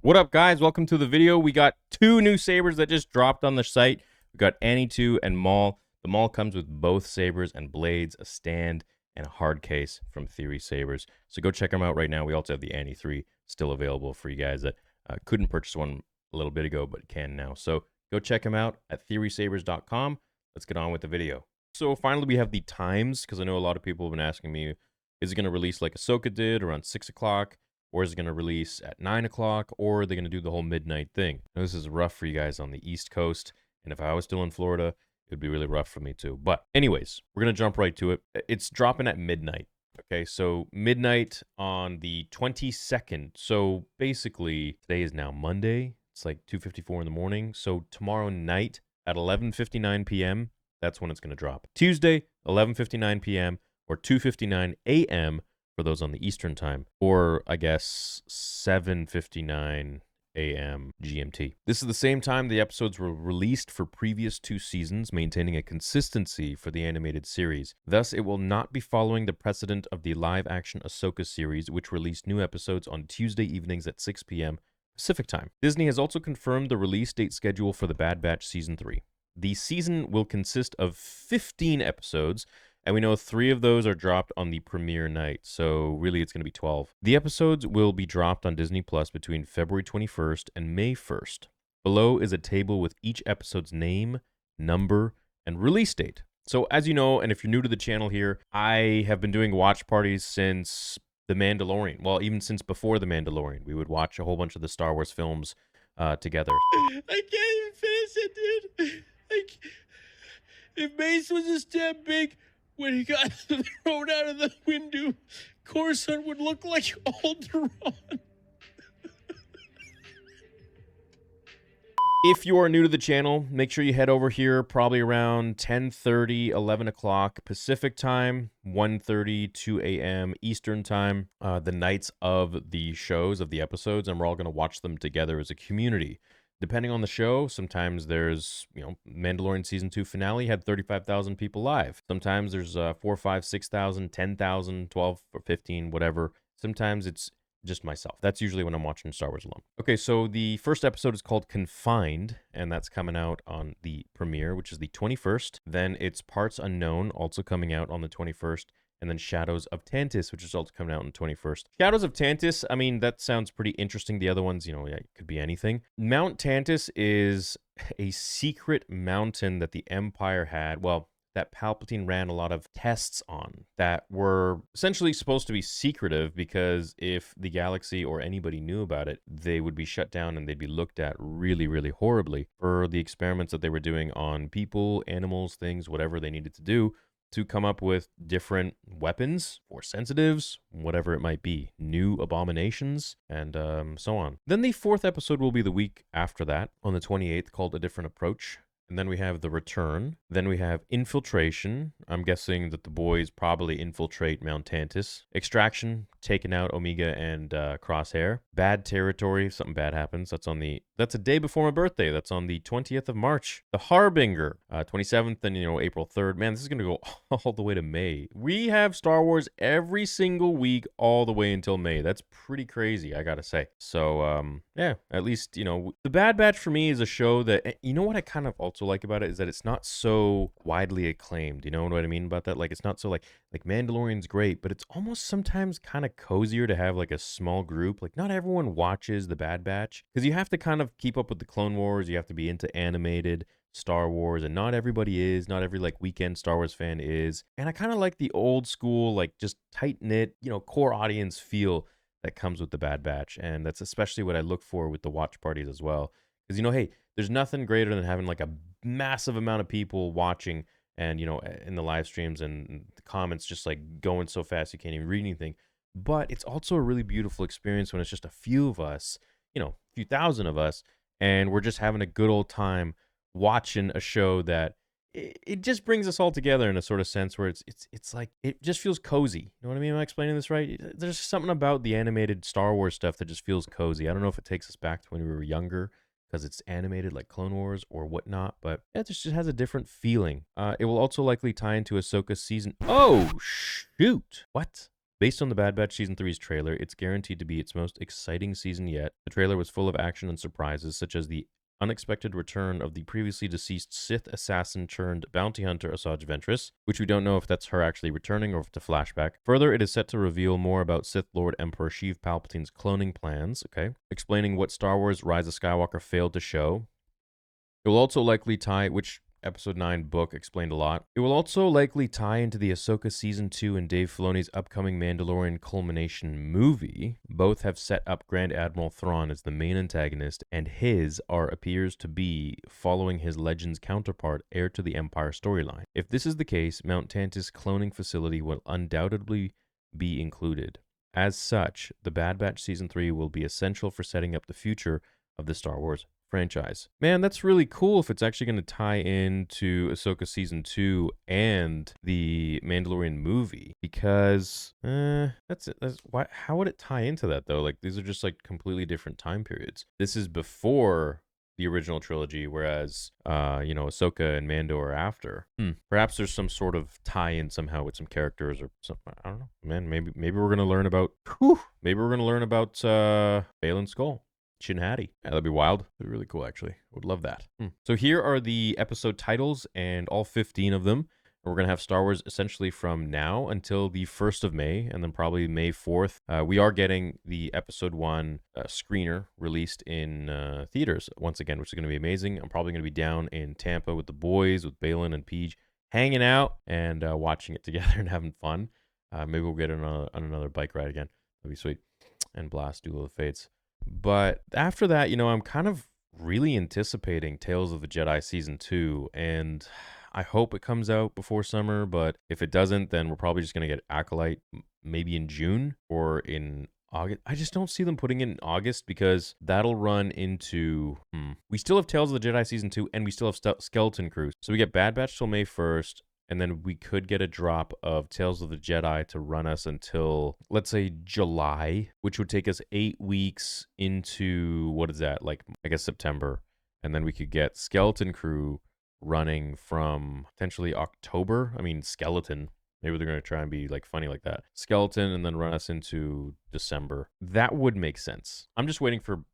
What up, guys? Welcome to the video. We got two new sabers that just dropped on the site. We got Annie 2 and Maul. The Maul comes with both sabers and blades, a stand, and a hard case from Theory Sabers. So go check them out right now. We also have the Annie 3 still available for you guys that couldn't purchase one a little bit ago but can now. So go check them out at theorysabers.com. Let's get on with the video. So finally we have the times, because I know a lot of people have been asking me, is it going to release like Ahsoka did around 6 o'clock? Or is it going to release at 9 o'clock? Or are they going to do the whole midnight thing? Now, this is rough for you guys on the East Coast. And if I was still in Florida, it would be really rough for me too. But anyways, we're going to jump right to it. It's dropping at midnight. Okay, so midnight on the 22nd. So basically, today is now Monday. It's like 2:54 in the morning. So tomorrow night at 11:59 p.m., that's when it's going to drop. Tuesday, 11:59 p.m. or 2:59 a.m. for those on the Eastern time, or I guess 7:59 a.m. GMT. This is the same time the episodes were released for previous two seasons, maintaining a consistency for the animated series. Thus, it will not be following the precedent of the live-action Ahsoka series, which released new episodes on Tuesday evenings at 6 p.m. Pacific time. Disney has also confirmed the release date schedule for The Bad Batch Season 3. The season will consist of 15 episodes, and we know 3 of those are dropped on the premiere night, so really it's going to be 12. The episodes will be dropped on Disney Plus between February 21st and May 1st. Below is a table with each episode's name, number, and release date. So as you know, and if you're new to the channel here, I have been doing watch parties since The Mandalorian. Well, even since before The Mandalorian. We would watch a whole bunch of the Star Wars films together. I can't even finish it, dude. Like, if Mace was just that big when he got thrown out of the window, Coruscant would look like Alderaan. If you are new to the channel, make sure you head over here probably around 10:30, 11 o'clock Pacific time, 1:30, 2 a.m. Eastern time, the nights of the shows, of the episodes, and we're all going to watch them together as a community. Depending on the show, sometimes there's, Mandalorian Season 2 finale had 35,000 people live. Sometimes there's 4, 5, 6,000, 10,000, 12 or 15, whatever. Sometimes it's just myself. That's usually when I'm watching Star Wars alone. Okay, so the first episode is called Confined, and that's coming out on the premiere, which is the 21st. Then it's Parts Unknown, also coming out on the 21st. And then Shadows of Tantis, which is also coming out on the 21st. Shadows of Tantis, I mean, that sounds pretty interesting. The other ones, it could be anything. Mount Tantis is a secret mountain that the Empire had, well, that Palpatine ran a lot of tests on that were essentially supposed to be secretive, because if the galaxy or anybody knew about it, they would be shut down and they'd be looked at really, really horribly for the experiments that they were doing on people, animals, things, whatever they needed to do to come up with different weapons, force sensitives, whatever it might be, new abominations, and so on. Then the 4th episode will be the week after that, on the 28th, called A Different Approach. And then we have The Return. Then we have Infiltration. I'm guessing that the boys probably infiltrate Mount Tantis. Extraction, taking out Omega and Crosshair. Bad Territory, if something bad happens. That's a day before my birthday. That's on the 20th of March. The Harbinger, 27th and, April 3rd. Man, this is going to go all the way to May. We have Star Wars every single week all the way until May. That's pretty crazy, I gotta say. So, yeah, at least, The Bad Batch for me is a show that, what I kind of also like about it is that it's not so widely acclaimed. You know what I mean about that? Like, it's not so like Mandalorian's great, but it's almost sometimes kind of cozier to have like a small group. Like, not everyone watches The Bad Batch, because you have to kind of keep up with the Clone Wars. You have to be into animated Star Wars, and not everybody is. Not every like weekend Star Wars fan is. And I kind of like the old school, like just tight knit, core audience feel that comes with The Bad Batch, and that's especially what I look for with the watch parties as well. Because hey, there's nothing greater than having like a massive amount of people watching, and in the live streams and the comments just like going so fast you can't even read anything. But it's also a really beautiful experience when it's just a few of us, a few thousand of us, and we're just having a good old time watching a show that it just brings us all together in a sort of sense where it's like, it just feels cozy. You know what I mean? Am I explaining this right? There's something about the animated Star Wars stuff that just feels cozy. I don't know if it takes us back to when we were younger, because it's animated like Clone Wars or whatnot, but it just has a different feeling. It will also likely tie into Ahsoka season. Oh, shoot. What? Based on the Bad Batch Season 3's trailer, it's guaranteed to be its most exciting season yet. The trailer was full of action and surprises, such as the unexpected return of the previously deceased Sith assassin turned bounty hunter Asajj Ventress, which we don't know if that's her actually returning or if it's a flashback. Further, it is set to reveal more about Sith Lord Emperor Sheev Palpatine's cloning plans, explaining what Star Wars Rise of Skywalker failed to show. It will also likely tie, which Episode 9 book explained a lot. It will also likely tie into the Ahsoka Season 2 and Dave Filoni's upcoming Mandalorian culmination movie. Both have set up Grand Admiral Thrawn as the main antagonist, and his appears to be following his Legends counterpart, heir to the Empire storyline. If this is the case, Mount Tantiss cloning facility will undoubtedly be included. As such, the Bad Batch Season 3 will be essential for setting up the future of the Star Wars franchise. Man, that's really cool if it's actually going to tie into Ahsoka Season 2 and the Mandalorian movie, because that's it. How would it tie into that though? Like, these are just like completely different time periods. This is before the original trilogy, whereas Ahsoka and Mando are after. Perhaps there's some sort of tie-in somehow with some characters or something. I don't know. Man, maybe we're gonna learn about Baylan Skull. Chin Hattie. Yeah, that'd be wild. That'd be really cool, actually. Would love that. So here are the episode titles, and all 15 of them. We're going to have Star Wars essentially from now until the 1st of May, and then probably May 4th. We are getting the episode 1 screener released in theaters once again, which is going to be amazing. I'm probably going to be down in Tampa with the boys, with Baylan and Peach, hanging out and watching it together and having fun. Maybe we'll get on another bike ride again. That'd be sweet. And blast Duel of the Fates. But after that, I'm kind of really anticipating Tales of the Jedi Season 2, and I hope it comes out before summer, but if it doesn't, then we're probably just going to get Acolyte maybe in June or in August. I just don't see them putting it in August because that'll run into... We still have Tales of the Jedi Season 2, and we still have Skeleton Crew. So we get Bad Batch till May 1st, and then we could get a drop of Tales of the Jedi to run us until, let's say, July, which would take us 8 weeks into, what is that, like, I guess September. And then we could get Skeleton Crew running from potentially October. I mean, Skeleton. Maybe they're going to try and be like funny like that. Skeleton, and then run us into December. That would make sense. I'm just waiting for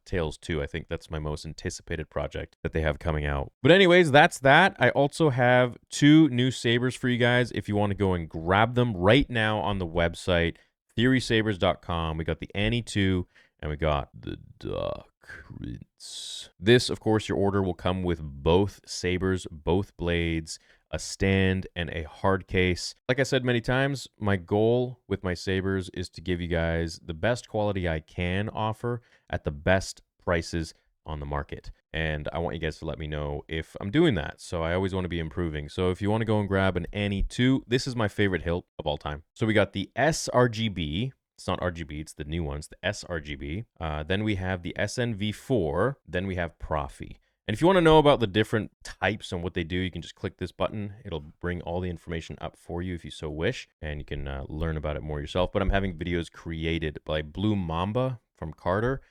Tales 2. I think that's my most anticipated project that they have coming out. But anyways, that's that. I also have 2 new sabers for you guys if you want to go and grab them right now on the website, theorysabers.com. We got the Annie 2 and we got the Dark Prince. This, of course, your order will come with both sabers, both blades, a stand, and a hard case. Like I said many times, my goal with my sabers is to give you guys the best quality I can offer at the best prices on the market. And I want you guys to let me know if I'm doing that. So I always want to be improving. So if you want to go and grab an Annie 2, this is my favorite hilt of all time. So we got the sRGB. It's not RGB, it's the new ones, the sRGB. Then we have the SNV4. Then we have Profi. And if you want to know about the different types and what they do, you can just click this button. It'll bring all the information up for you if you so wish, and you can learn about it more yourself. But I'm having videos created by Blue Mamba from Carter,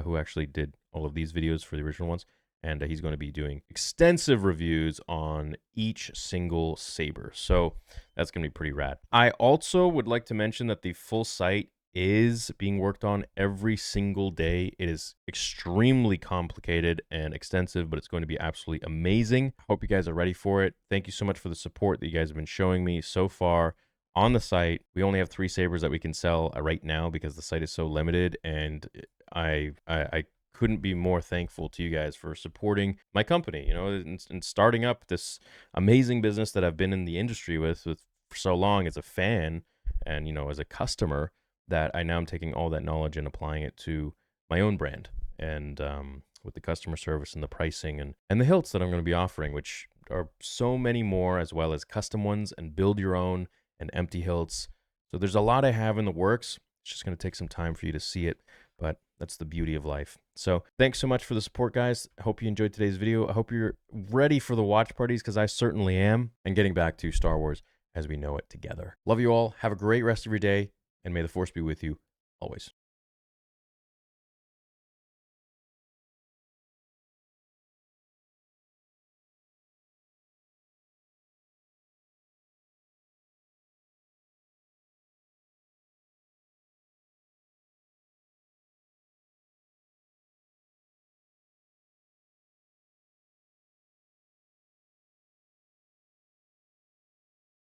who actually did all of these videos for the original ones. And he's going to be doing extensive reviews on each single saber. So that's going to be pretty rad. I also would like to mention that the full site is being worked on every single day. It is extremely complicated and extensive, but it's going to be absolutely amazing. Hope you guys are ready for it. Thank you so much for the support that you guys have been showing me so far on the site. We only have 3 sabers that we can sell right now because the site is so limited, and I couldn't be more thankful to you guys for supporting my company, and starting up this amazing business that I've been in the industry with for so long as a fan and, as a customer, that I now am taking all that knowledge and applying it to my own brand, and with the customer service and the pricing and the hilts that I'm going to be offering, which are so many more, as well as custom ones and build your own and empty hilts. So there's a lot I have in the works. It's just going to take some time for you to see it, but that's the beauty of life. So thanks so much for the support, guys. I hope you enjoyed today's video. I hope you're ready for the watch parties, because I certainly am, and getting back to Star Wars as we know it together. Love you all. Have a great rest of your day, and may the Force be with you always.